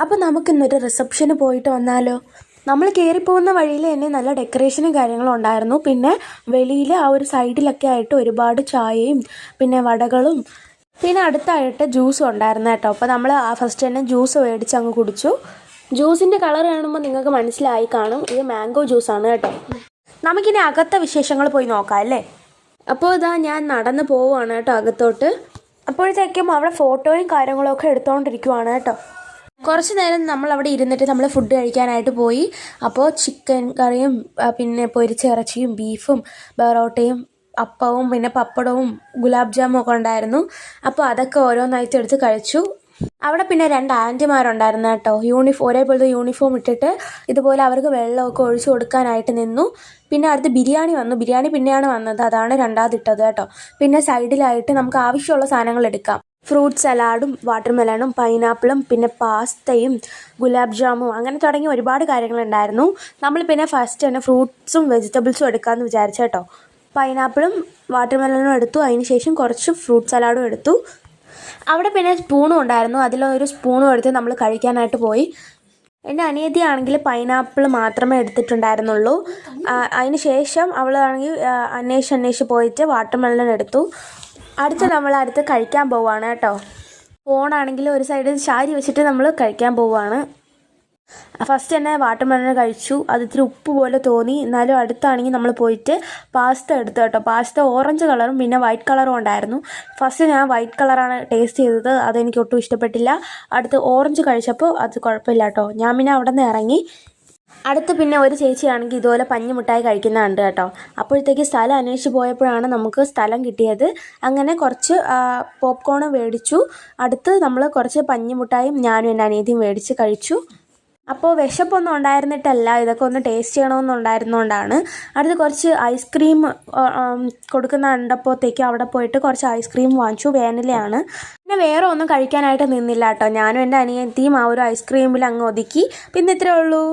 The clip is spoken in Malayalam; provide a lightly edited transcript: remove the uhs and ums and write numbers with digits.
അപ്പോൾ നമുക്കിന്നൊരു റിസപ്ഷന് പോയിട്ട് വന്നാലോ? നമ്മൾ കയറിപ്പോകുന്ന വഴിയിൽ തന്നെ നല്ല ഡെക്കറേഷനും കാര്യങ്ങളും ഉണ്ടായിരുന്നു. പിന്നെ വെളിയിൽ ആ ഒരു സൈഡിലൊക്കെ ആയിട്ട് ഒരുപാട് ചായയും പിന്നെ വടകളും പിന്നെ അടുത്തായിട്ട് ജ്യൂസും ഉണ്ടായിരുന്നു കേട്ടോ. അപ്പോൾ നമ്മൾ ഫസ്റ്റ് തന്നെ ജ്യൂസ് മേടിച്ച് അങ്ങ് കുടിച്ചു. ജ്യൂസിൻ്റെ കളർ കാണുമ്പോൾ നിങ്ങൾക്ക് മനസ്സിലായി കാണും, ഇത് മാംഗോ ജ്യൂസാണ് കേട്ടോ. നമുക്കിനി അകത്തെ വിശേഷങ്ങൾ പോയി നോക്കാം അല്ലേ? അപ്പോൾ ഇതാ ഞാൻ നടന്ന് പോവുകയാണ് കേട്ടോ അകത്തോട്ട്. അപ്പോഴത്തേക്കും അവിടെ ഫോട്ടോയും കാര്യങ്ങളൊക്കെ എടുത്തുകൊണ്ടിരിക്കുവാണ് കേട്ടോ. കുറച്ച് നേരം നമ്മൾ അവിടെ ഇരുന്നിട്ട് നമ്മൾ ഫുഡ് കഴിക്കാനായിട്ട് പോയി. അപ്പോൾ ചിക്കൻ കറിയും പിന്നെ പൊരിച്ച ഇറച്ചിയും ബീഫും ബറോട്ടയും അപ്പവും പിന്നെ പപ്പടവും ഗുലാബ് ജാമും ഒക്കെ ഉണ്ടായിരുന്നു. അപ്പോൾ അതൊക്കെ ഓരോന്നായിട്ട് എടുത്ത് കഴിച്ചു. അവിടെ പിന്നെ 2 ആൻറ്റിമാരുണ്ടായിരുന്നു കേട്ടോ. ഒരേപോലത്തെ യൂണിഫോം ഇട്ടിട്ട് ഇതുപോലെ അവർക്ക് വെള്ളമൊക്കെ ഒഴിച്ചു കൊടുക്കാനായിട്ട് നിന്നു. പിന്നെ അടുത്ത് ബിരിയാണി വന്നു. ബിരിയാണി പിന്നെയാണ് വന്നത്, അതാണ് രണ്ടാമതിട്ടത് കേട്ടോ. പിന്നെ സൈഡിലായിട്ട് നമുക്ക് ആവശ്യമുള്ള സാധനങ്ങൾ എടുക്കാം. ഫ്രൂട്ട് സലാഡും വാട്ടർമെലണും പൈനാപ്പിളും പിന്നെ പാസ്തയും ഗുലാബ് ജാമും അങ്ങനെ തുടങ്ങി ഒരുപാട് കാര്യങ്ങളുണ്ടായിരുന്നു. നമ്മൾ പിന്നെ ഫസ്റ്റ് തന്നെ ഫ്രൂട്ട്സും വെജിറ്റബിൾസും എടുക്കാമെന്ന് വിചാരിച്ചു കേട്ടോ. പൈനാപ്പിളും വാട്ടർമെലണും എടുത്തു, അതിന് ശേഷം കുറച്ച് ഫ്രൂട്ട് സലാഡും എടുത്തു. അവിടെ പിന്നെ സ്പൂണും ഉണ്ടായിരുന്നു, അതിലൊരു സ്പൂണും എടുത്ത് നമ്മൾ കഴിക്കാനായിട്ട് പോയി. എൻ്റെ അനിയത്തിയാണെങ്കിൽ പൈനാപ്പിൾ മാത്രമേ എടുത്തിട്ടുണ്ടായിരുന്നുള്ളൂ. അതിന് ശേഷം അവളാണെങ്കിൽ അന്വേഷിച്ച് പോയിട്ട് വാട്ടർമെലൺ എടുത്തു. അടുത്ത് കഴിക്കാൻ പോവുകയാണ് കേട്ടോ. ഫോണാണെങ്കിൽ ഒരു സൈഡിൽ ചാരി വെച്ചിട്ട് നമ്മൾ കഴിക്കാൻ പോവുകയാണ്. ഫസ്റ്റ് തന്നെ വാട്ടർമെലൺ കഴിച്ചു. അത് ഇത്തിരി ഉപ്പ് പോലെ തോന്നി, എന്നാലും അടുത്താണെങ്കിൽ നമ്മൾ പോയിട്ട് പാസ്ത എടുത്തു കേട്ടോ. പാസ്ത ഓറഞ്ച് കളറും പിന്നെ വൈറ്റ് കളറും ഉണ്ടായിരുന്നു. ഫസ്റ്റ് ഞാൻ വൈറ്റ് കളറാണ് ടേസ്റ്റ് ചെയ്തത്, അതെനിക്ക് ഒട്ടും ഇഷ്ടപ്പെട്ടില്ല. അടുത്ത് ഓറഞ്ച് കഴിച്ചപ്പോൾ അത് കുഴപ്പമില്ല കേട്ടോ. ഞാൻ പിന്നെ അവിടെ നിന്ന് ഇറങ്ങി. അടുത്ത് പിന്നെ ഒരു ചേച്ചിയാണെങ്കിൽ ഇതുപോലെ പഞ്ഞിമുട്ടായി കഴിക്കുന്നുണ്ട് കേട്ടോ. അപ്പോഴത്തേക്ക് സ്ഥലം അന്വേഷിച്ച് പോയപ്പോഴാണ് നമുക്ക് സ്ഥലം കിട്ടിയത്. അങ്ങനെ കുറച്ച് പോപ്കോണും മേടിച്ചു. അടുത്ത് നമ്മൾ കുറച്ച് പഞ്ഞിമുട്ടായും ഞാനും എൻ്റെ അനിയത്തിയും മേടിച്ച് കഴിച്ചു. അപ്പോൾ വിശപ്പൊന്നും ഉണ്ടായിരുന്നിട്ടല്ല, ഇതൊക്കെ ഒന്ന് ടേസ്റ്റ് ചെയ്യണമെന്നുണ്ടായിരുന്നുകൊണ്ടാണ്. അടുത്ത് കുറച്ച് ഐസ്ക്രീം കൊടുക്കുന്ന കണ്ടപ്പോഴത്തേക്ക് അവിടെ പോയിട്ട് കുറച്ച് ഐസ്ക്രീം വാങ്ങിച്ചു. വാനിലയാണ്. പിന്നെ വേറെ ഒന്നും കഴിക്കാനായിട്ട് നിന്നില്ല കേട്ടോ. ഞാനും എൻ്റെ അനിയത്തിയും ആ ഒരു ഐസ്ക്രീമിൽ അങ്ങ് ഒതുക്കി. പിന്നെ ഇത്രയേ ഉള്ളൂ.